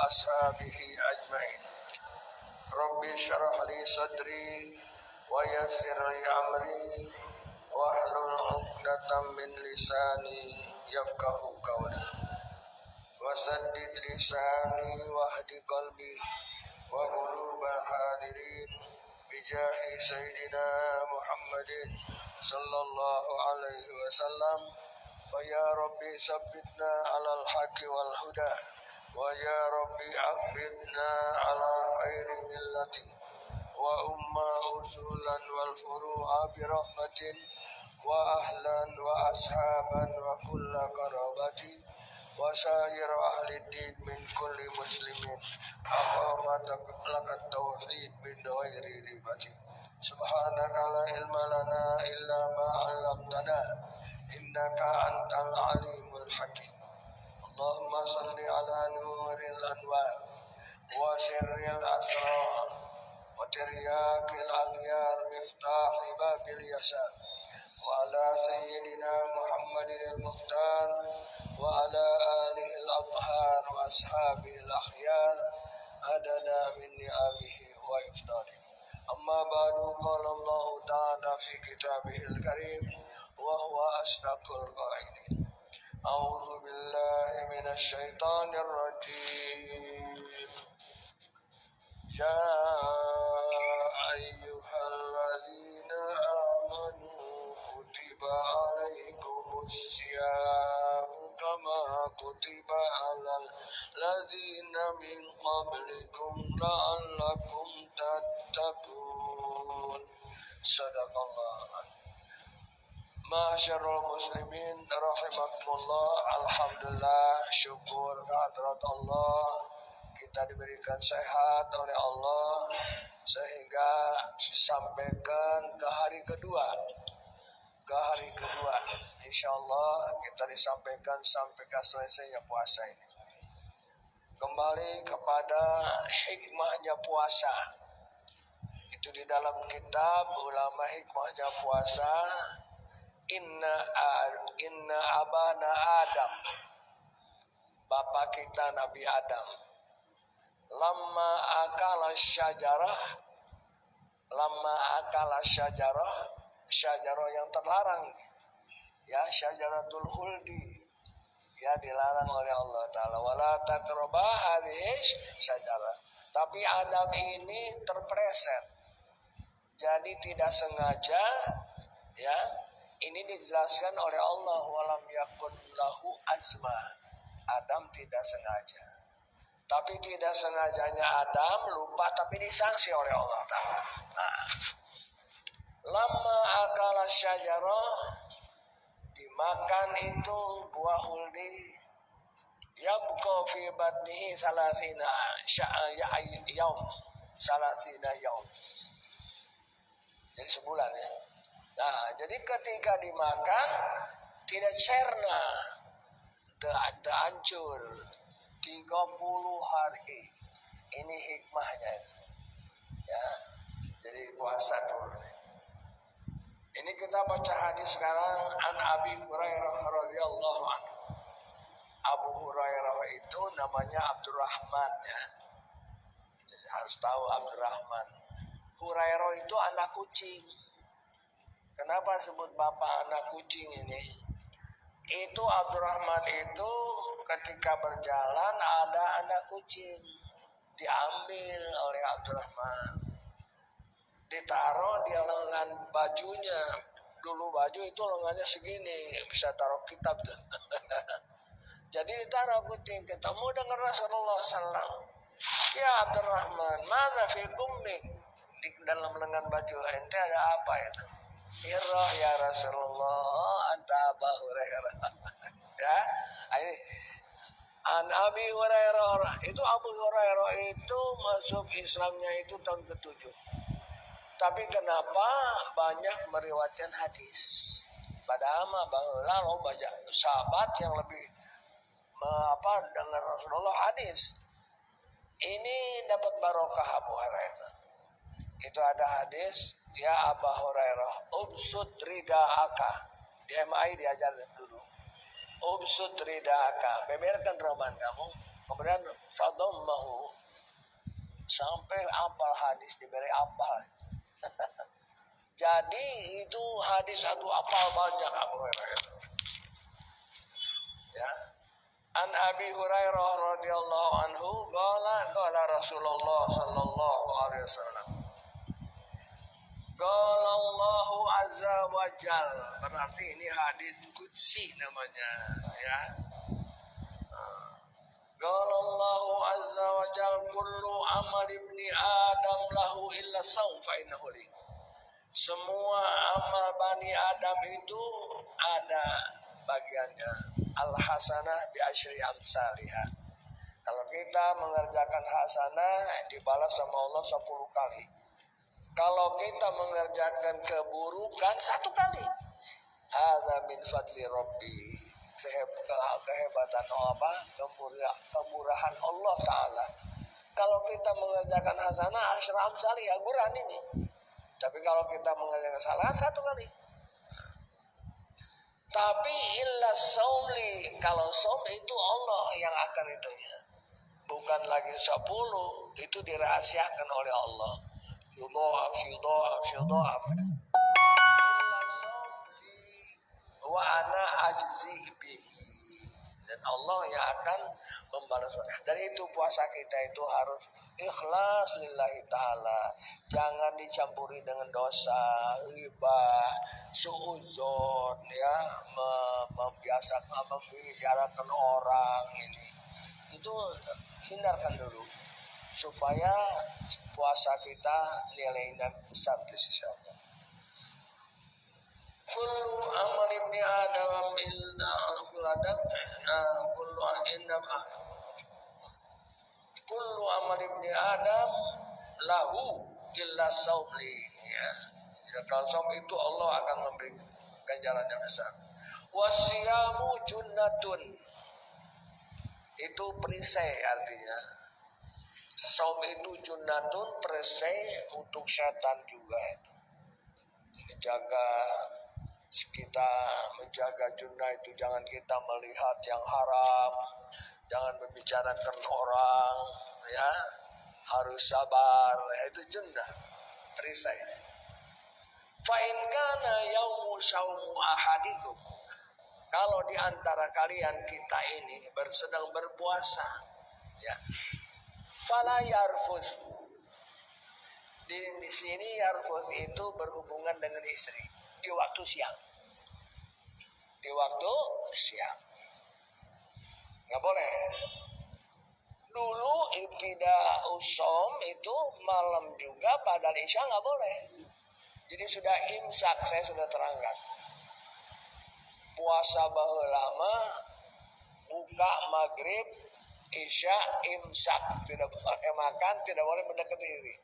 وأصحابه أجمعين. رب اشرح لي صدري ويسر لي أمري واحلل عقدة من لساني يفقه قولي وسدد لساني واهد قلبي وقلوب الحاضرين بجاه سيدنا محمد صلى الله عليه وسلم. فيا ربي ثبتنا على الحق والهدى ويا ربي أقبضنا على خير ملتي وأمة أصولا والفروع برحمة وأهلا وأصحابا وكل قرابة وسائر أهل الدين من كل مسلم أقام لك التوحيد من غير ريبة. سبحانك لا علم لنا إلا ما علمتنا إنك أنت العليم الحكيم. اللهم صل على نور الأنوار وسر الأسرار وترياق الأغيار مفتاح باب اليسار وعلى سيدنا محمد المختار وعلى آله الأطهار وأصحابه الأخيار عدد من نعمه وإفضاله. أما بعد، قال الله تعالى في كتابه الكريم وهو أصدق القائلين: أعوذ بالله من الشيطان الرجيم. يا أيها الذين آمنوا كتب عليكم الصيام كما كتب على الذين من قبلكم لعلكم تتقون. صدق الله العظيم. Ma'asyiral muslimin rahimakumullah. Alhamdulillah, syukur kehadrat Allah, kita diberikan sehat oleh Allah sehingga sampaikan ke hari kedua. Insyaallah kita disampaikan sampai ke selesainya puasa ini. Kembali kepada hikmahnya puasa. Itu di dalam kitab ulama hikmahnya puasa. Inna abana Adam, bapak kita Nabi Adam, lama akala syajarah yang terlarang, ya, syajaratul khuldi, ya, dilarang oleh Allah Ta'ala. Wala taqrabu hadhihi syajarah. Tapi Adam ini terpleset, jadi tidak sengaja, ya. Ini dijelaskan oleh Allah, walam yakun lahu azma. Adam tidak sengaja. Tapi tidak sengajanya Adam lupa, tapi disanksi oleh Allah Ta'ala. Nah, lama akala syajarah, dimakan itu buah huldi, yabqa fi batnihi salasina yaum. Jadi sebulan, ya. Nah, jadi ketika dimakan tidak cerna, hancur 30 hari. Ini hikmahnya itu. Ya. Jadi puasa dulu. Ini kita baca hadis sekarang an Abi Hurairah radhiyallahu anhu. Abu Hurairah itu namanya Abdurrahman, ya. Jadi harus tahu Abdurrahman. Hurairah itu anak kucing. Kenapa sebut bapak anak kucing ini? Itu Abdurrahman itu ketika berjalan ada anak kucing, diambil oleh Abdurrahman, ditaruh di lengan bajunya. Dulu baju itu lengannya segini, bisa taruh kitab tuh. Jadi ditaruh kucing, ketemu dengan Rasulullah SAW. Ya Abdurrahman, mana fi kummik? Di dalam lengan baju ente ada apa itu? Irrah ya Rasulullah, anta Abu Hurairah. Ya, ini an Abi Hurairah. Itu Abu Hurairah itu masuk Islamnya itu tahun ke-7. Tapi kenapa banyak meriwayatkan hadis? Padahal mah baheula lo banyak sahabat yang lebih dengan Rasulullah hadis. Ini dapat barokah Abu Hurairah. Itu ada hadis, ya Abu Hurairah, ubsut rida'aka. Di MI diajar dulu. Ubsut rida'aka, beberkan roman kamu. Kemudian sadammahu, sampai apal hadis diberi apal. Jadi itu hadis satu apal banyak Abu Hurairah. Ya. An Abi Hurairah radhiyallahu anhu qala Rasulullah sallallahu alaihi wasallam. Qala Allahu azza wa jalla. Berarti ini hadis qudsi namanya, ya. Qala Allahu azza wa jalla kullu amal ibni Adam lahu illa shaum fa innahu li. Semua amal Bani Adam itu ada bagiannya. Al-hasanah bi asyri amsalihha. Kalau kita mengerjakan hasanah dibalas sama Allah 10 kali. Kalau kita mengerjakan keburukan 1 kali. Hadza min fadli Rabbi. Kehebatan apa? Kemurahan Allah Ta'ala. Kalau kita mengerjakan hasanah asyra amsalihha, Quran ini. Tapi kalau kita mengerjakan kesalahan 1 kali. Tapi illa saumli, kalau saum itu Allah yang akan itunya. Bukan lagi 10, itu dirahasiakan oleh Allah. Yudha'af. Illa saumli wa ana ajzi bihi. Dan Allah yang akan membalas. Dan itu puasa kita itu harus ikhlas lillahi ta'ala. Jangan dicampuri dengan dosa, ghibah, suudzon, ya, membiasakan membicarakan orang ini. Itu hindarkan dulu supaya puasa kita nilainya besar di sisi Allah. Kullu amal ibni Adam illa kullu amal ibni Adam lahu illa saumli, ya. Kalau saum itu Allah akan memberi ganjaran yang besar. Wasiyamu junnatun, itu perisai artinya. Saum itu junnatun, perisai untuk setan juga itu. Menjaga kita, menjaga junnah itu jangan kita melihat yang haram, jangan membicarakan orang, ya, harus sabar, itu junnah, perisai. Fa in kana yaumu saumu ahadikum, kalau di antara kalian kita ini sedang berpuasa, ya, fala yarfus. Di sini yarfus itu berhubungan dengan istri di waktu siang. Di waktu siang nggak boleh. Dulu ibtida usom itu malam juga, padahal isya nggak boleh. Jadi sudah imsak, saya sudah terangkan. Puasa baheula buka maghrib, isya, imsak, tidak boleh makan, tidak boleh mendekati istri.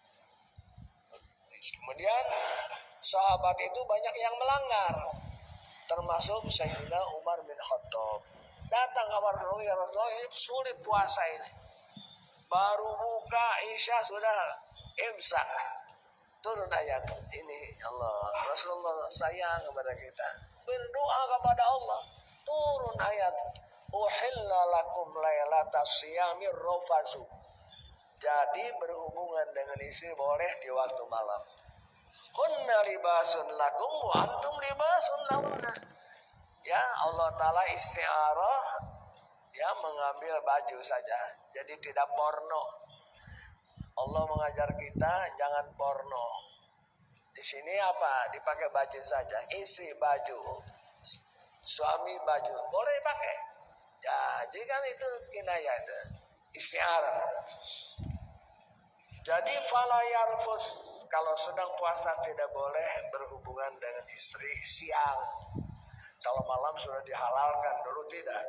Kemudian sahabat itu banyak yang melanggar, termasuk Sayyidina Umar bin Khattab. Datang ke Rasulullah, ya Rasulullah, ini sulit puasa ini. Baru buka isya sudah imsak. Turun ayat ini, Allah, Rasulullah sayang kepada kita, berdoa kepada Allah. Turun ayat, uhilla lakum lailatas siyamir rafasu. Jadi berhubungan dengan istri boleh di waktu malam. Kunna libasun lakum wa antum libasun lahunna. Ya, Allah Ta'ala isti'arah, ya, mengambil baju saja. Jadi tidak porno. Allah mengajar kita jangan porno. Di sini apa? Dipakai baju saja. Istri baju, suami baju, boleh pakai. Ya, jadi kan itu kinayah itu, isti'arah. Jadi fala yarfus, kalau sedang puasa tidak boleh berhubungan dengan istri siang. Kalau malam sudah dihalalkan, dulu tidak.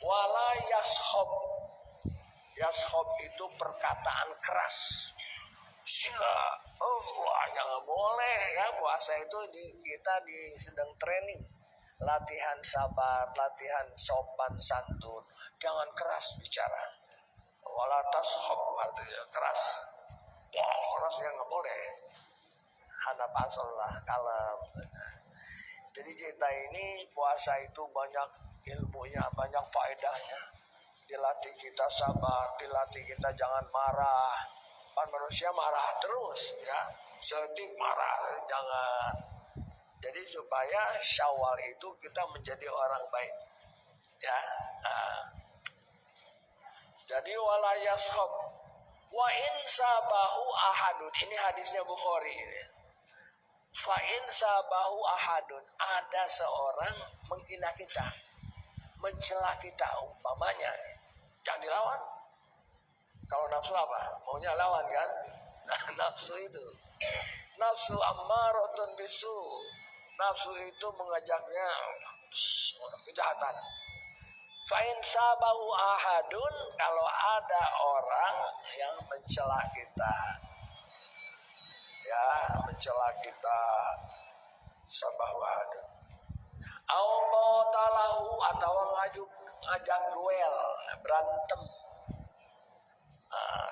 Wala yashob. Yashob itu perkataan keras. Sila, jangan boleh, ya. Puasa itu kita sedang training, latihan sabar, latihan sopan santun. Jangan keras bicara. Wala tashob artinya keras. Rasanya nggak boleh. Hanap asallah kalem. Jadi kita ini puasa itu banyak ilmunya, banyak faedahnya. dilatih kita sabar, dilatih kita jangan marah. Kan manusia marah terus ya, setiap marah jangan. Jadi supaya Syawal itu kita menjadi orang baik ya. Jadi wala yashab wa in sabahu ahadun, ini hadisnya Bukhari ini. Fa in sabahu ahadun, ada seorang menghina kita, mencela kita umpamanya, jangan dilawan. Kalau nafsu apa? Maunya lawan kan? Nafsu itu, nafsu ammaratun bisu, nafsu itu mengajaknya kejahatan. Fa'in sabahu ahadun, kalau ada orang yang mencela kita, ya mencela kita, sabahu ahadun. Au qatalahu, atau ngajak duel, berantem.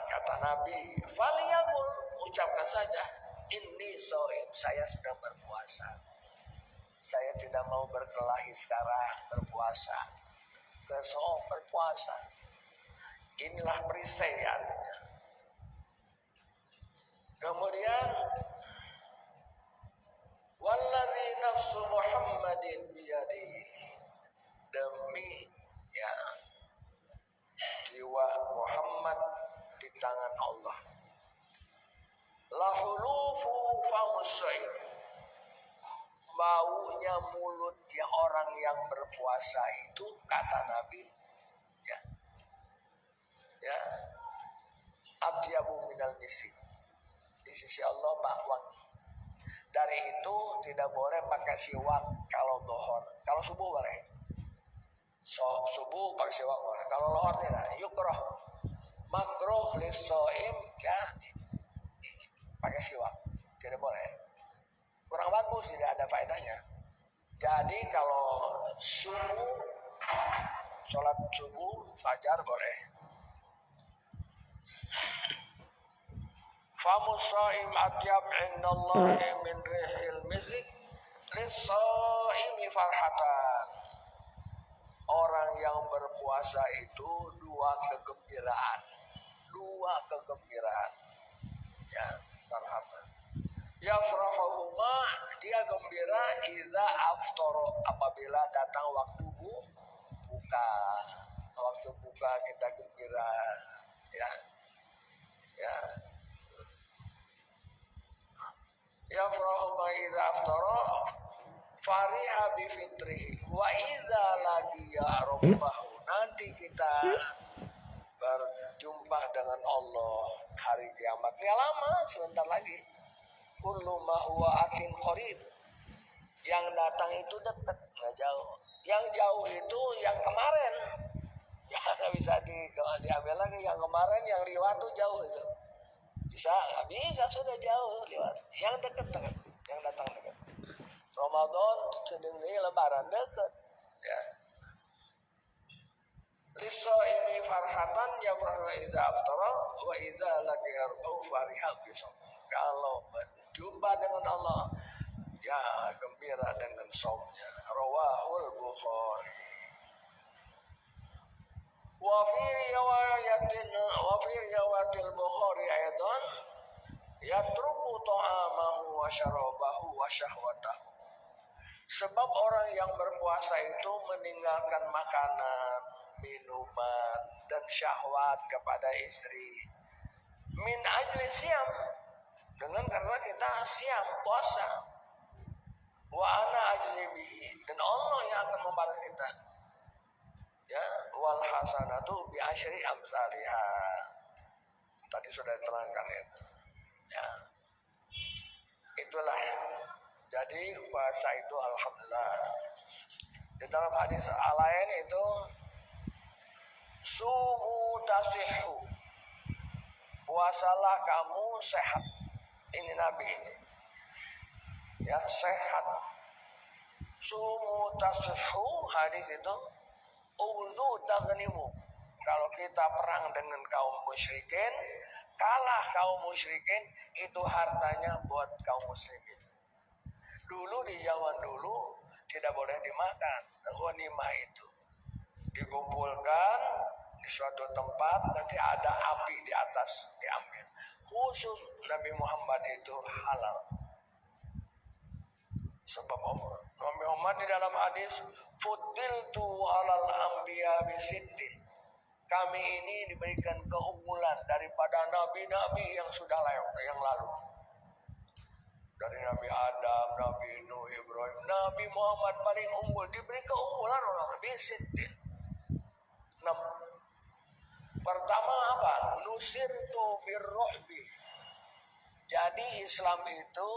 Kata Nabi, faliyamul, ucapkan saja, inni shaim, saya sedang berpuasa. Saya tidak mau berkelahi sekarang, berpuasa. Kesok berpuasa. Inilah perisai artinya. Kemudian walladzi nafsu Muhammadin biyadihi, demi ya jiwa Muhammad di tangan Allah. Lahulufu famussaim, baunya mulut yang orang yang berpuasa itu, kata Nabi, ya atyabu minal misik, di sisi Allah wangi. Dari itu tidak boleh pakai siwak kalau dohor, kalau subuh boleh. Subuh pakai siwak boleh, kalau lohor tidak. Yukroh, makruh lisoim ya pakai siwak, tidak boleh. Kurang bagus, tidak ada faedahnya. Jadi kalau subuh, sholat subuh, fajar boleh. Famusaim atyab indallahi min rihil mizik lis-shaimi farhatan. Orang yang berpuasa itu dua kegembiraan. Ya, farhatan. Yafrahuhuma, dia gembira idza aftara, apabila datang waktu buka. Waktu buka kita gembira ya. Yafrahuhuma idza aftara fariha bi fitrihi wa idza laqiya rabbahu, nanti kita berjumpa dengan Allah hari kiamat. Ya lama, sebentar lagi. Kullu ma huwa atin qarib, yang datang itu dekat, nggak jauh. Yang jauh itu yang kemarin, ya nggak bisa diambil lagi. Yang kemarin yang liwat tuh jauh itu, nggak bisa, sudah jauh liwat. Yang dekat, yang datang dekat. Ramadan sedang ini, Lebaran dekat ya. Lis-shaimi farhatan yafrahu idza aftara wa idza laqiya rabbahu fariha bisawm. Kalau berjumpa dengan Allah, ya gembira dengan saumnya. Rawahul Bukhari. Wa fi riwayatil Bukhari aidan yatruku ta'amahu wa syarabahu wa syahwatahu. Sebab orang yang berpuasa itu meninggalkan makanan, minuman, dan syahwat kepada istri. Min ajli siam, dengan karena kita siam, puasa. Wa ana ajli bihi, dan Allah yang akan membalas kita. Ya, wal hasanatu bi asyri amsalha. Tadi sudah diterangkan itu. Ya. Itulah. Jadi puasa itu alhamdulillah. Di dalam hadis lain itu sumu tasihhu, puasalah kamu sehat. Ini Nabi ini. Ya, sehat. Sumu tasihhu, hadis itu uzu taghnimu. Kalau kita perang dengan kaum musyrikin, kalah kaum musyrikin, itu hartanya buat kaum muslimin. Dulu di zaman dulu tidak boleh dimakan, ghanimah itu dikumpulkan, di suatu tempat nanti ada api di atas diambil. Khusus Nabi Muhammad itu halal. Sebab Nabi Muhammad di dalam hadis, fuddiltu alal anbiya bisittin. Kami ini diberikan keunggulan daripada nabi-nabi yang sudah yang lalu. Dari Nabi Adam, Nabi Nuh, Ibrahim, Nabi Muhammad paling unggul, diberi keunggulan orang bisittin. 6. Pertama apa? Nusirtu birruhbi. Jadi Islam itu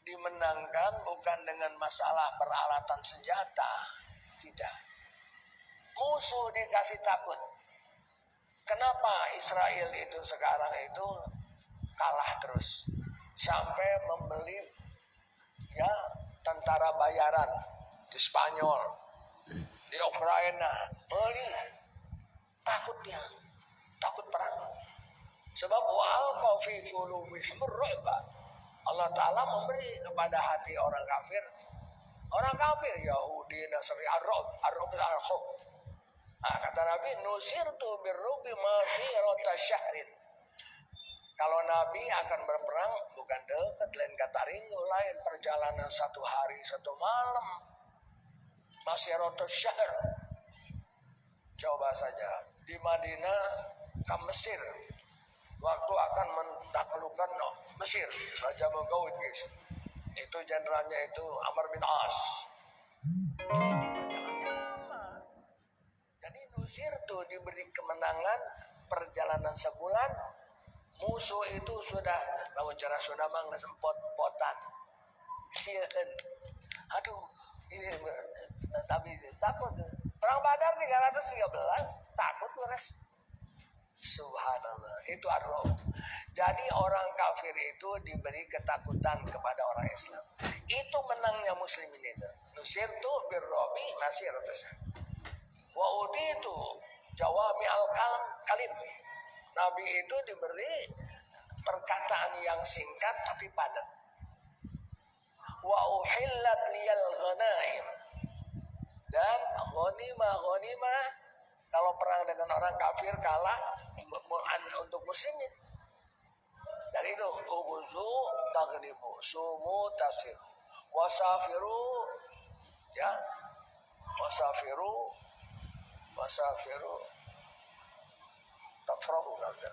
dimenangkan bukan dengan masalah peralatan senjata, tidak. Musuh dikasih takut. Kenapa Israel itu sekarang itu kalah terus sampai membeli ya tentara bayaran di Spanyol, di Ukraina, beli, takut dia, takut perang. Sebab wa'alqa fi qulubihim ar-ru'ba. Allah Ta'ala memberi kepada hati orang kafir Yahudi, Nasrani, Arab al-khuf. Kata Nabi, nusirtu birrubi masirata syahrin. Kalau Nabi akan berperang bukan dekat, lain kata rindu, lain perjalanan 1 hari 1 malam. Masirata syahr. Coba saja di Madinah ke Mesir, waktu akan mentaklukkan Mesir, Raja Mughawid guys. Itu jenderalnya itu Amr bin As. Jadi Nusir tuh diberi kemenangan perjalanan sebulan. Musuh itu sudah lawan cara sudah sempot-potan. Sian. Aduh, ini Nabi takut. Perang Badar 313 takut beres. Subhanallah, itu adalah. Jadi orang kafir itu diberi ketakutan kepada orang Islam. Itu menangnya muslimin itu. Nusirtu birrobi nasir terus. Wa utitu jawami al-kalim. Nabi itu diberi perkataan yang singkat tapi padat. Wa uhillat liyal ghanaim. Dan ghanimah kalau perang dengan orang kafir kalah untuk muslimin. Dari itu ubuzu taghribu, sumu tasir, wasafiru ya, wasafiru tafrahu kafir.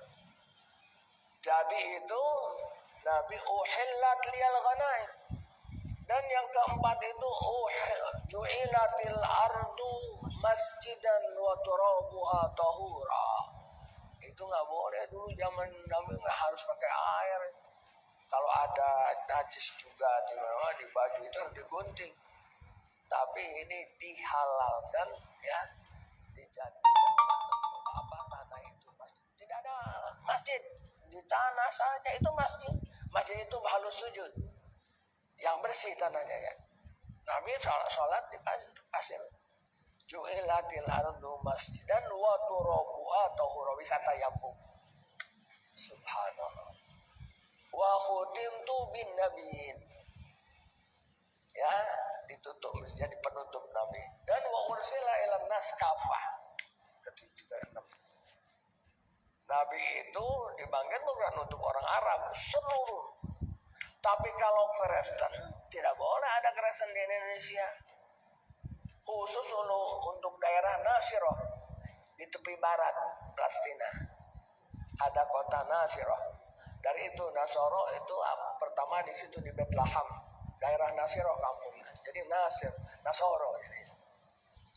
Jadi itu Nabi uhillat liyal ghanaim. Dan yang keempat itu ju'ilatil ardu masjidan wa turabuha tahura. Itu nggak boleh dulu zaman Nabi, nggak harus pakai air. Kalau ada najis juga di mana di baju itu harus digunting. Tapi ini dihalalkan ya, dijadikan tanah itu masjid. Tidak ada masjid di tanah saja itu masjid. Masjid itu halus sujud. Yang bersih tanahnya ya. Nabi sholat di pasir. Ju'ilatil ardu masjidan wa turabuha tahura, wisata yamum. Subhanallah. Wa khutimtu bin nabiin. Ya, ditutup menjadi penutup Nabi. Dan wa ursila ilan nas kafah. Ketiga 6. Nabi itu dipanggil bukan untuk orang Arab, seluruh. Tapi kalau Kristen, tidak boleh ada Kristen di Indonesia. Khusus untuk daerah Nasirah di tepi barat Palestina. Ada kota Nasirah. Dari itu Nasoro itu pertama di situ di Bethlehem, daerah Nasirah kampungnya. Jadi Nasoro jadi.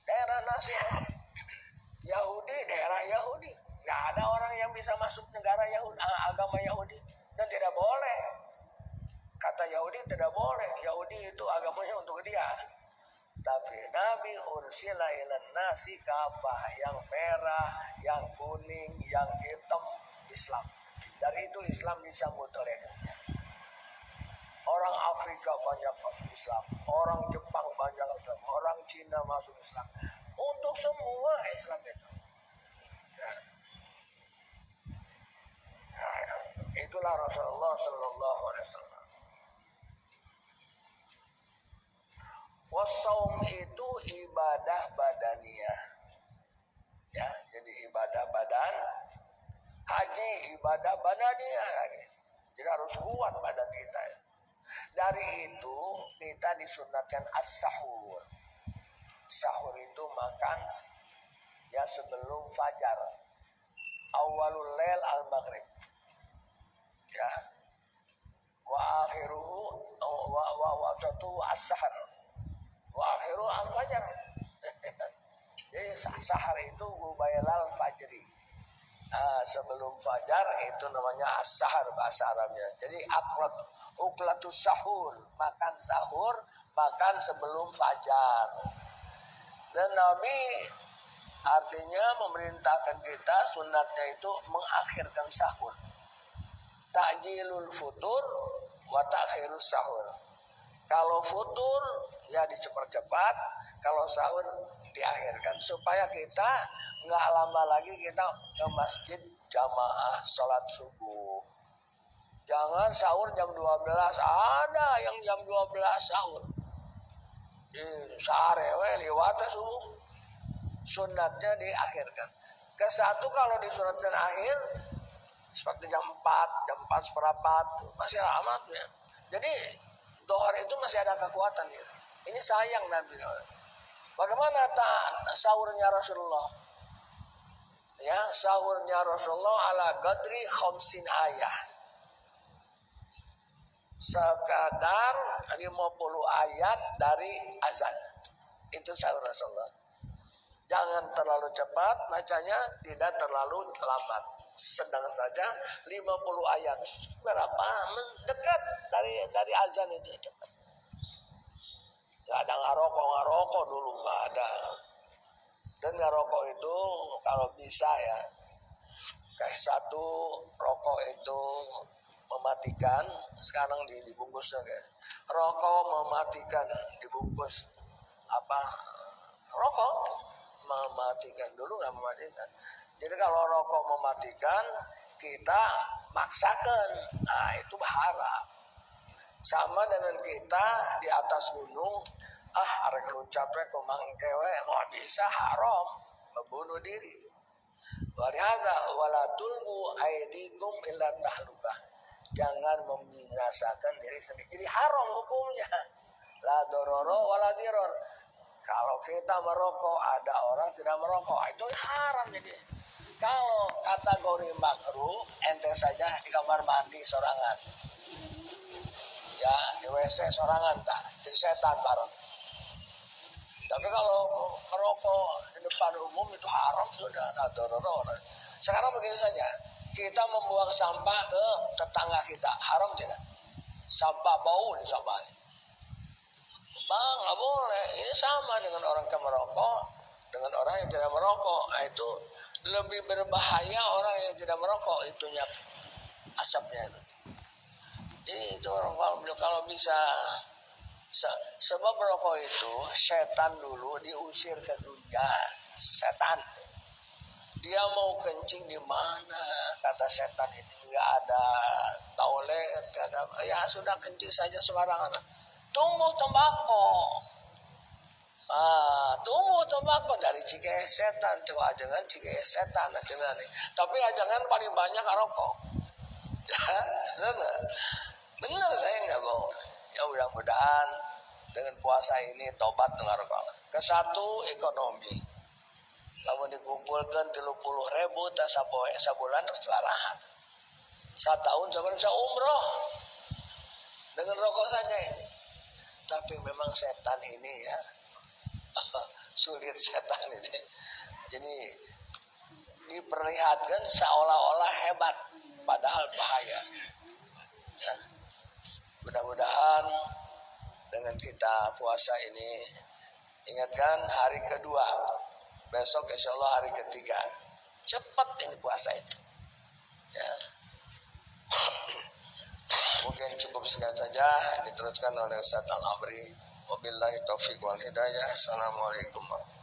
Daerah Nasirah. Yahudi, daerah Yahudi. Nggak ada orang yang bisa masuk negara Yahudi, agama Yahudi, dan tidak boleh. Kata Yahudi tidak boleh. Yahudi itu agamanya untuk dia. Tapi Nabi ursila ilan nasi kafah, yang merah, yang kuning, yang hitam, Islam. Dari itu Islam disambut oleh dunia. Orang Afrika banyak masuk Islam, orang Jepang banyak Islam, orang Cina masuk Islam. Untuk semua Islam itu. Itulah Rasulullah Sallallahu Alaihi Wasallam. Wassaum itu ibadah badaniyah. Ya, jadi ibadah badan, haji ibadah badaniah. Jadi harus kuat badan kita. Dari itu kita disunatkan as-sahur. Sahur itu makan ya sebelum fajar. Awalul lail al-maghrib. Ya. Wa akhiruhu wa wasatuhu as-sahar. Wa akhiruhu al-fajar. Jadi sahar itu gubailal fajri. Sebelum fajar itu namanya as-sahar bahasa Arabnya. Jadi uklatus sahur, makan sahur, makan sebelum fajar. Dan Nabi artinya memerintahkan kita sunatnya itu mengakhirkan sahur. Ta'jilul futur wa ta'khirus sahur. Kalau futur ya dicepat-cepat, kalau sahur diakhirkan supaya kita nggak lama lagi kita ke masjid jamaah sholat subuh. Jangan sahur jam 12, ada yang jam 12 sahur. Sarewe liwat subuh. Sunatnya diakhirkan. Ke satu kalau disunatkan akhir seperti jam 4, jam 4 seperempat masih lama ya. Jadi dohor itu masih ada kekuatan ya. Ini sayang Nabi. Bagaimana sahurnya Rasulullah? Ya, sahurnya Rasulullah ala qadri khamsin ayah. Sekadar 50 ayat dari azan. Itu sahur Rasulullah. Jangan terlalu cepat bacanya, tidak terlalu lambat. Sedang saja 50 ayat. Berapa? Mendekat dari azan itu cepat. Gak ada ngarokok dulu, gak ada. Dan ngarokok itu kalau bisa ya, kayak satu rokok itu mematikan, sekarang dibungkusnya kayak rokok mematikan, dibungkus apa? Rokok mematikan, dulu nggak mematikan. Jadi kalau rokok mematikan, kita maksakan, nah itu haram. Sama dengan kita di atas gunung, arek loncat we kumangkewe, mau bisa haram, membunuh diri. Walihada wala tulqu aidikum illa tahlukah. Jangan membinasakan diri sendiri. Jadi haram hukumnya. La dororo wala diror. Kalau kita merokok, ada orang tidak merokok, itu haram jadi. Kalau kategori makruh, ente saja di kamar mandi sorangan. Ya, di WC sorangan tak, di setan bareng. Tapi kalau merokok di depan umum itu haram sudah, la dororo. Sekarang begini saja, kita membuang sampah ke tetangga kita, haram tidak? Sampah bau di sampah. Bang, nggak boleh. Ini sama dengan orang yang merokok, dengan orang yang tidak merokok. Nah, itu lebih berbahaya orang yang tidak merokok, itunya asapnya itu. Jadi itu kalau bisa, sebab merokok itu setan dulu diusir ke dunia, setan. Dia mau kencing di mana? Kata setan ini nggak ada toilet, nggak ada. Ya sudah kencing saja sembarangan. Tumbuh tembakau. Tumbuh tembakau dari cikeas setan. Coba jangan cikeas setan jangan nih. Tapi jangan paling banyak rokok. Ya, benar saya nggak bohong. Ya mudah-mudahan dengan puasa ini tobat dengan rokok. Kesatu ekonomi. Lalu dikumpulkan 30.000 tak sebulan tercelarat. 1 tahun sebulan bisa umroh dengan rokok saja ini. Tapi memang setan ini ya sulit setan ini. Jadi diperlihatkan seolah-olah hebat, padahal bahaya. Ya. Mudah-mudahan dengan kita puasa ini, ingatkan hari kedua, besok insya Allah hari ketiga, cepat ini puasa ini. Ya. Mungkin cukup sekian saja, diteruskan oleh Ustaz Al-Amri. Wabillahi taufiq wal hidayah. Assalamualaikum warahmatullahi wabarakatuh.